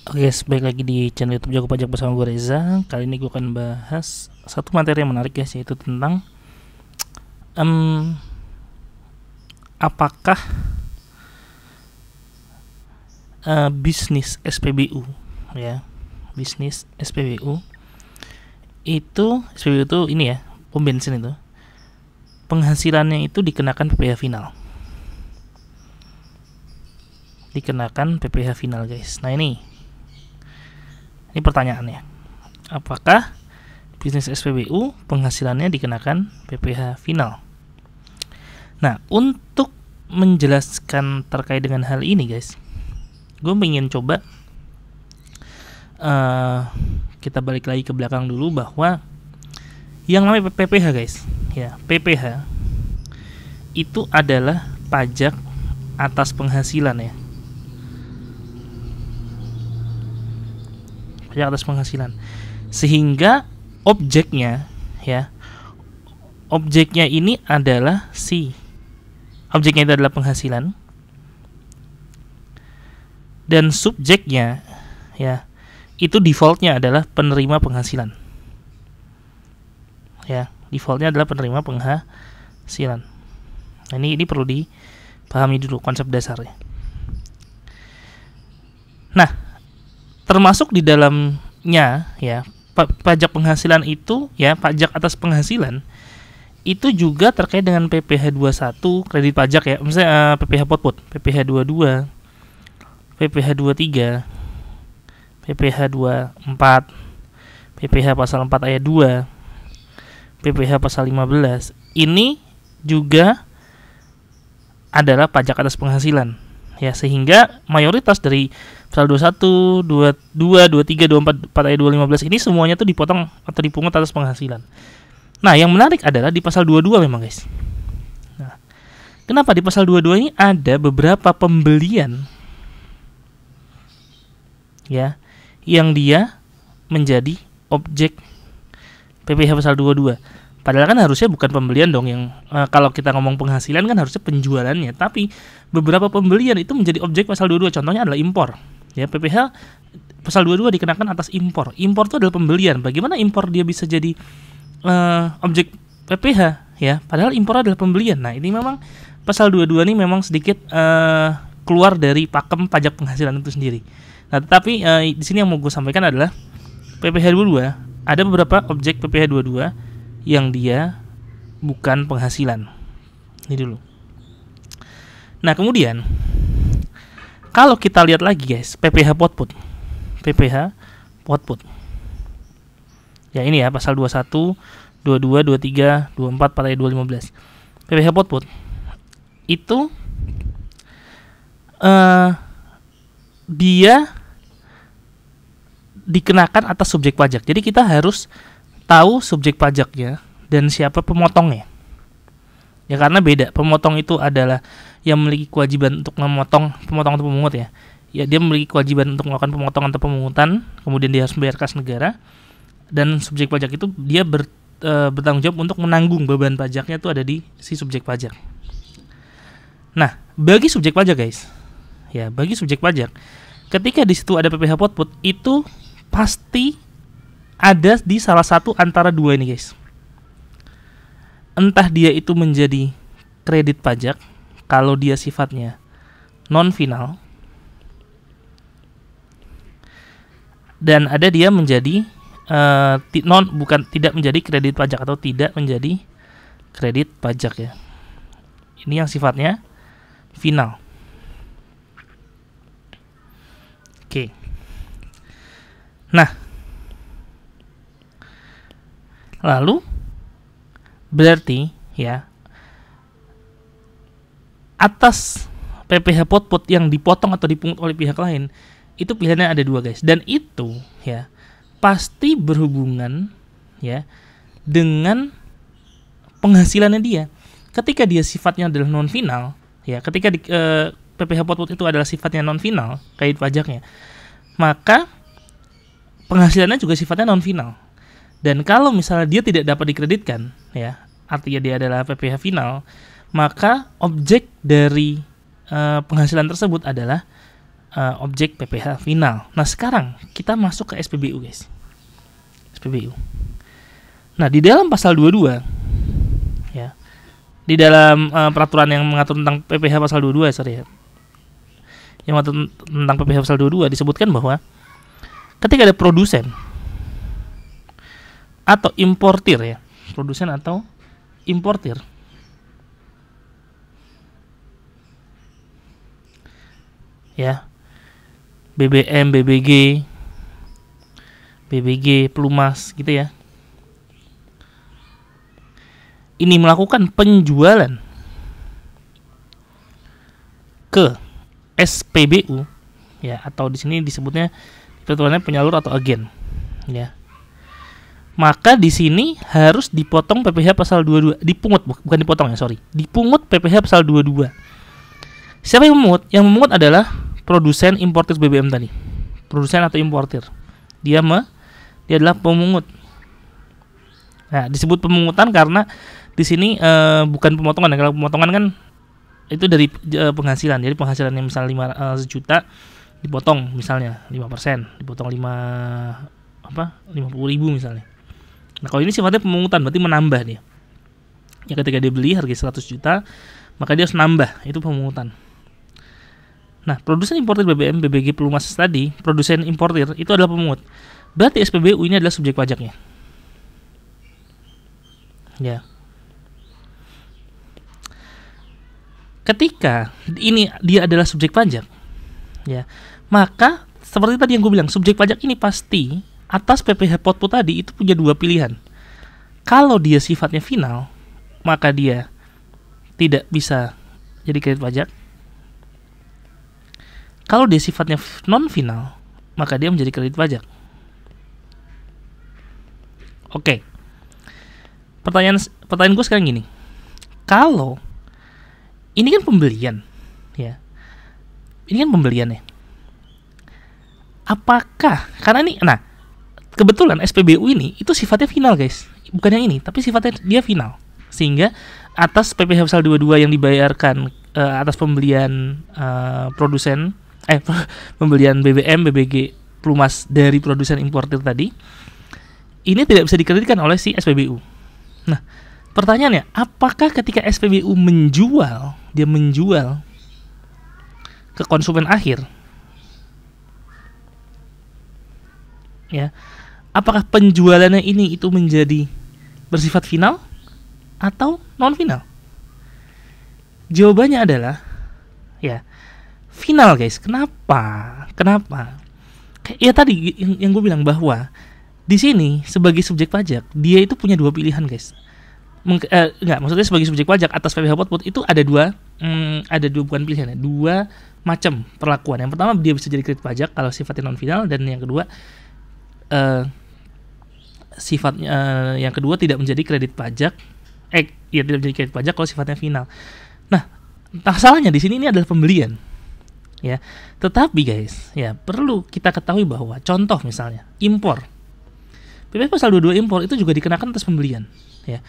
Oke guys, balik lagi di channel YouTube Jago Pajak bersama gue Reza. Kali ini gue akan bahas satu materi yang menarik guys, yaitu tentang apakah bisnis SPBU, ya, bisnis SPBU itu ini ya, pom bensin itu penghasilannya itu dikenakan PPh final, guys. Nah ini pertanyaannya, apakah bisnis SPBU penghasilannya dikenakan PPh final? Nah, untuk menjelaskan terkait dengan hal ini guys, gue ingin coba kita balik lagi ke belakang dulu, bahwa yang namanya PPh guys, ya, PPh itu adalah pajak atas penghasilan, ya, pajak atas penghasilan. Sehingga objeknya, ya, objeknya ini adalah objeknya itu adalah penghasilan, dan subjeknya, ya, itu defaultnya adalah penerima penghasilan, ya, defaultnya adalah penerima penghasilan. Nah, ini perlu dipahami dulu konsep dasarnya. Nah, termasuk di dalamnya, ya, pajak penghasilan itu, ya, pajak atas penghasilan itu juga terkait dengan PPh 21 kredit pajak, ya, misalnya PPh Potput, PPh 22, PPh 23, PPh 24, PPh pasal 4 ayat 2, PPh pasal 15. Ini juga adalah pajak atas penghasilan, ya, sehingga mayoritas dari pasal 21, 22, 23, 24, 4 ayat 2, 15 ini semuanya tuh dipotong atau dipungut atas penghasilan. Nah, yang menarik adalah di pasal 22 memang guys. Nah, kenapa di pasal 22 ini ada beberapa pembelian, ya, yang dia menjadi objek PPh pasal 22. Padahal kan harusnya bukan pembelian dong, yang kalau kita ngomong penghasilan kan harusnya penjualannya, tapi beberapa pembelian itu menjadi objek pasal 22. Contohnya adalah impor. Ya, PPh pasal 22 dikenakan atas impor. Impor itu adalah pembelian. Bagaimana impor dia bisa jadi objek PPh, ya? Padahal impor adalah pembelian. Nah, ini memang pasal 22 ini memang sedikit keluar dari pakem pajak penghasilan itu sendiri. Nah, tetapi di sini yang mau gue sampaikan adalah PPh 22, ada beberapa objek PPh 22 yang dia bukan penghasilan. Ini dulu. Nah, kemudian kalau kita lihat lagi guys, PPh Potput. PPh Potput. Ya, ini ya, pasal 21, 22, 23, 24, 4 ayat 2, 15. PPh Potput itu dia dikenakan atas subjek pajak. Jadi kita harus tahu subjek pajaknya dan siapa pemotongnya. Ya, karena beda. Pemotong itu adalah yang memiliki kewajiban untuk memotong, pemotong atau pemungut, ya. Ya, dia memiliki kewajiban untuk melakukan pemotongan atau pemungutan, kemudian dia harus membayar kas negara. Dan subjek pajak itu dia bertanggung jawab untuk menanggung beban pajaknya, itu ada di si subjek pajak. Nah, bagi subjek pajak guys, ya, bagi subjek pajak, ketika di situ ada PPh Potput, itu pasti ada di salah satu antara dua ini guys. Entah dia itu menjadi kredit pajak kalau dia sifatnya non final, dan ada dia menjadi tidak menjadi kredit pajak atau tidak menjadi kredit pajak, ya. Ini yang sifatnya final. Oke. Nah, lalu berarti, ya, atas PPh Potput yang dipotong atau dipungut oleh pihak lain, itu pilihannya ada dua guys, dan itu, ya, pasti berhubungan, ya, dengan penghasilannya dia. Ketika dia sifatnya adalah non final, ya, ketika PPh Potput itu adalah sifatnya non final, kredit pajaknya, maka penghasilannya juga sifatnya non final. Dan kalau misalnya dia tidak dapat dikreditkan, ya, artinya dia adalah PPh final, maka objek dari penghasilan tersebut adalah objek PPh final. Nah, sekarang kita masuk ke SPBU, guys. SPBU. Nah, di dalam pasal 22 ya. Di dalam peraturan yang mengatur tentang PPh pasal 22, sorry ya. Yang mengatur tentang PPh pasal 22 disebutkan bahwa ketika ada produsen atau importir ya, produsen atau importir ya, BBM, BBG, Pelumas gitu ya, ini melakukan penjualan ke SPBU ya, atau di sini disebutnya peraturannya penyalur atau agen ya, maka di sini harus dipotong PPh pasal 22, dipungut, bukan dipotong ya, sorry, dipungut PPh pasal 22. Siapa yang memungut? Yang memungut adalah produsen importir BBM tadi, produsen atau importir. Dia adalah pemungut. Nah, disebut pemungutan karena di sini bukan pemotongan. Kalau pemotongan kan itu dari penghasilan. Jadi penghasilan yang misalnya 1 juta dipotong misalnya 5%, dipotong 50.000 misalnya. Nah, kalau ini sifatnya pemungutan, berarti menambah dia. Ya, ketika dia beli harga 100 juta, maka dia harus nambah, itu pemungutan. Nah, produsen importir BBM, BBG, Pelumas tadi, produsen importir itu adalah pemungut. Berarti SPBU ini adalah subjek pajaknya. Ya. Ketika ini dia adalah subjek pajak, ya, maka seperti tadi yang gue bilang, subjek pajak ini pasti atas PPh Potput tadi itu punya dua pilihan. Kalau dia sifatnya final, maka dia tidak bisa jadi kredit pajak. Kalau dia sifatnya non final, maka dia menjadi kredit pajak. Oke. Pertanyaan gue sekarang gini. Kalau ini kan pembelian, ya. Ini kan pembelian ya. Apakah karena ini, nah, kebetulan SPBU ini itu sifatnya final, guys. Bukan yang ini, tapi sifatnya dia final. Sehingga atas PPh pasal 22 yang dibayarkan atas pembelian produsen pembelian BBM, BBG, Pelumas dari produsen importir tadi, ini tidak bisa dikreditkan oleh si SPBU. Nah, pertanyaannya, apakah ketika SPBU menjual ke konsumen akhir, ya, apakah penjualannya ini itu menjadi bersifat final atau non final? Jawabannya adalah ya, final, guys. Kenapa? Ya tadi yang gue bilang bahwa di sini sebagai subjek pajak dia itu punya dua pilihan, guys. Maksudnya sebagai subjek pajak atas PPh Potput itu ada dua bukan pilihan, dua macam perlakuan. Yang pertama, dia bisa jadi kredit pajak kalau sifatnya non final, dan yang kedua yang kedua tidak menjadi kredit pajak. Tidak menjadi kredit pajak kalau sifatnya final. Nah, masalahnya di sini ini adalah pembelian. Ya, tetapi guys, ya perlu kita ketahui bahwa contoh misalnya impor, PPh pasal 22 impor itu juga dikenakan atas pembelian, ya.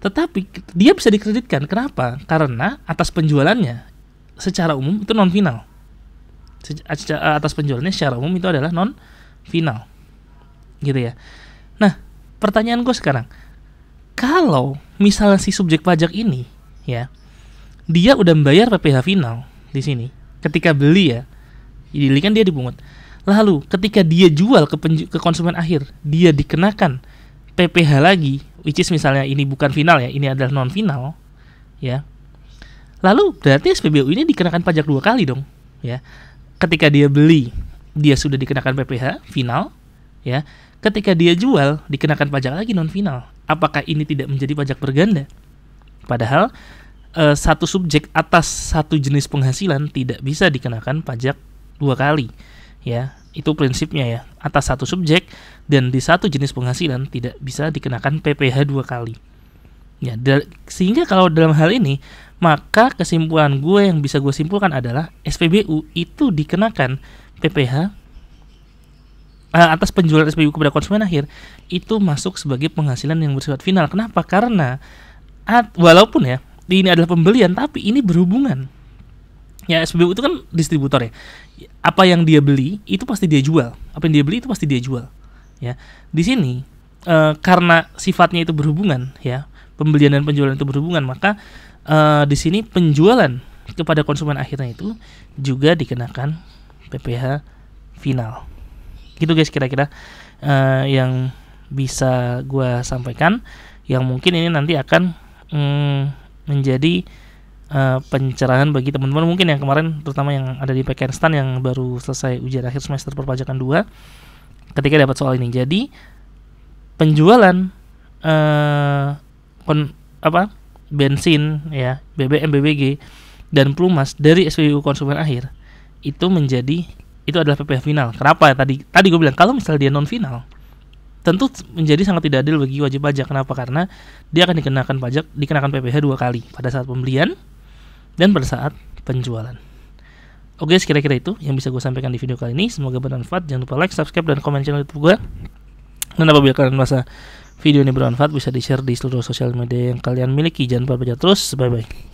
Tetapi dia bisa dikreditkan. Kenapa? Karena atas penjualannya secara umum itu non final. Atas penjualannya secara umum itu adalah non final, gitu ya. Nah, pertanyaan gue sekarang, kalau misalnya si subjek pajak ini, ya, dia udah membayar PPh final di sini. Ketika beli ya, jadi kan dia dipungut. Lalu ketika dia jual ke konsumen akhir, dia dikenakan PPh lagi, which is misalnya ini bukan final ya, ini adalah non final, ya. Lalu berarti SPBU ini dikenakan pajak dua kali dong, ya. Ketika dia beli, dia sudah dikenakan PPh final, ya. Ketika dia jual, dikenakan pajak lagi non final. Apakah ini tidak menjadi pajak berganda? Padahal satu subjek atas satu jenis penghasilan tidak bisa dikenakan pajak dua kali, ya. Itu prinsipnya ya, atas satu subjek dan di satu jenis penghasilan tidak bisa dikenakan PPh dua kali, ya. Sehingga kalau dalam hal ini, maka kesimpulan gue yang bisa gue simpulkan adalah SPBU itu dikenakan PPh atas penjualan SPBU kepada konsumen akhir itu masuk sebagai penghasilan yang bersifat final. Kenapa? Karena walaupun ya ini adalah pembelian, tapi ini berhubungan Ya SPBU itu kan distributor ya. Apa yang dia beli itu pasti dia jual. Apa yang dia beli itu pasti dia jual. Ya. Di sini karena sifatnya itu berhubungan ya, pembelian dan penjualan itu berhubungan, maka di sini penjualan kepada konsumen akhirnya itu juga dikenakan PPh final. Gitu guys kira-kira yang bisa gue sampaikan, yang mungkin ini nanti akan menjadi pencerahan bagi teman-teman mungkin yang kemarin, terutama yang ada di Pekenstan yang baru selesai ujian akhir semester perpajakan 2 ketika dapat soal ini. Jadi penjualan bensin ya, BBM, BBG dan Plumas dari SPBU konsumen akhir itu adalah PPh final. Kenapa? Tadi gue bilang kalau misalnya dia non final, tentu menjadi sangat tidak adil bagi wajib pajak. Kenapa? Karena dia akan dikenakan PPh 2 kali, pada saat pembelian dan pada saat penjualan. Oke, kira-kira itu yang bisa gue sampaikan di video kali ini. Semoga bermanfaat. Jangan lupa like, subscribe, dan komen channel YouTube gue. Dan apabila kalian merasa video ini bermanfaat, bisa di-share di seluruh sosial media yang kalian miliki. Jangan lupa baca terus. Bye-bye.